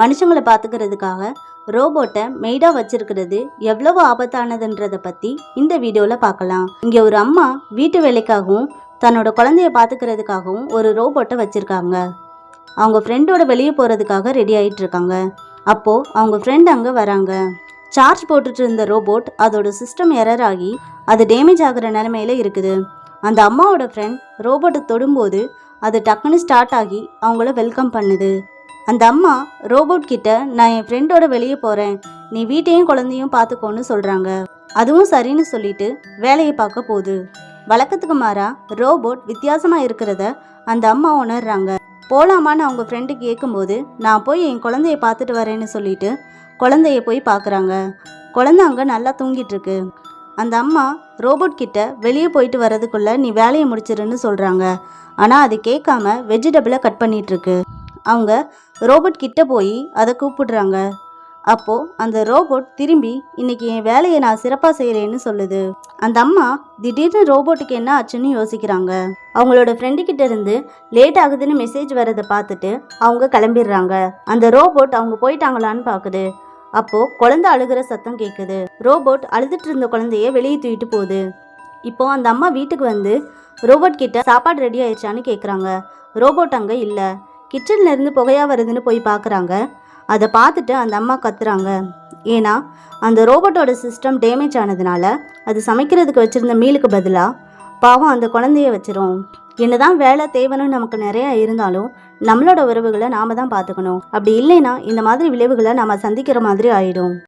மனுஷங்களை பார்த்துக்கிறதுக்காக ரோபோட்டை மெய்டாக வச்சிருக்கிறது எவ்வளவு ஆபத்தானதுன்றதை பற்றி இந்த வீடியோவில் பார்க்கலாம். இங்கே ஒரு அம்மா வீட்டு வேலைக்காகவும் தன்னோட குழந்தைய பார்த்துக்கிறதுக்காகவும் ஒரு ரோபோட்டை வச்சுருக்காங்க. அவங்க ஃப்ரெண்டோட வெளியே போகிறதுக்காக ரெடி ஆகிட்டு இருக்காங்க. அப்போது அவங்க ஃப்ரெண்ட் அங்கே வராங்க. சார்ஜ் போட்டுட்டு இருந்த ரோபோட் அதோட சிஸ்டம் எரர் ஆகி அது டேமேஜ் ஆகிற நிலமையில இருக்குது. அந்த அம்மாவோட ஃப்ரெண்ட் ரோபோட்டை தொடும்போது அது டக்குன்னு ஸ்டார்ட் ஆகி அவங்கள வெல்கம் பண்ணுது. அந்த அம்மா ரோபோட் கிட்ட, நான் என் ஃப்ரெண்டோட வெளியே போகிறேன், நீ வீட்டையும் குழந்தையும் பார்த்துக்கோன்னு சொல்கிறாங்க. அதுவும் சரின்னு சொல்லிட்டு வேலையை பார்க்க போகுது. வழக்கத்துக்கு மாறா ரோபோட் வித்தியாசமாக இருக்கிறத அந்த அம்மா உணர்றாங்க. போகலாமான்னு அவங்க ஃப்ரெண்டு கேட்கும்போது, நான் போய் என் குழந்தைய பார்த்துட்டு வரேன்னு சொல்லிட்டு குழந்தைய போய் பார்க்குறாங்க. குழந்தை அங்கே நல்லா தூங்கிட்டு இருக்கு. அந்த அம்மா ரோபோட் கிட்ட வெளியே போயிட்டு வர்றதுக்குள்ளே நீ வேலையை முடிச்சிருன்னு சொல்கிறாங்க. ஆனால் அது கேட்காம வெஜிடபிளை கட் பண்ணிகிட்ருக்கு. அவங்க ரோபோட் கிட்ட போய் அதை கூப்பிடுறாங்க. அப்போது அந்த ரோபோட் திரும்பி இன்னைக்கு என் வேலையை நான் சிறப்பாக செய்கிறேன்னு சொல்லுது. அந்த அம்மா திடீர்னு ரோபோட்டுக்கு என்ன ஆச்சுன்னு யோசிக்கிறாங்க. அவங்களோட ஃப்ரெண்டுக்கிட்ட இருந்து லேட் ஆகுதுன்னு மெசேஜ் வரதை பார்த்துட்டு அவங்க கிளம்பிடுறாங்க. அந்த ரோபோட் அவங்க போயிட்டாங்களான்னு பார்க்குது. அப்போது குழந்தை அழுகிற சத்தம் கேட்குது. ரோபோட் அழுதுட்டு இருந்த குழந்தைய வெளியே தூக்கிட்டு போகுது. இப்போது அந்த அம்மா வீட்டுக்கு வந்து ரோபோட் கிட்ட சாப்பாடு ரெடி ஆயிடுச்சான்னு கேட்குறாங்க. ரோபோட் அங்கே இல்லை. கிச்சன்ல இருந்து புகையா வருதுன்னு போய் பார்க்குறாங்க. அதை பார்த்துட்டு அந்த அம்மா கத்துறாங்க. ஏன்னா அந்த ரோபோட்டோட சிஸ்டம் டேமேஜ் ஆனதுனால அது சமைக்கிறதுக்கு வச்சுருந்த மீலுக்கு பதிலாக பாவம் அந்த குழந்தைய வச்சிரும். என்னதான் வேலை தேவைன்னு நமக்கு நிறையா இருந்தாலும் நம்மளோட உறவுகளை நாம தான் பார்த்துக்கணும். அப்படி இல்லைன்னா இந்த மாதிரி விளைவுகளை நாம் சந்திக்கிற மாதிரி ஆயிடும்.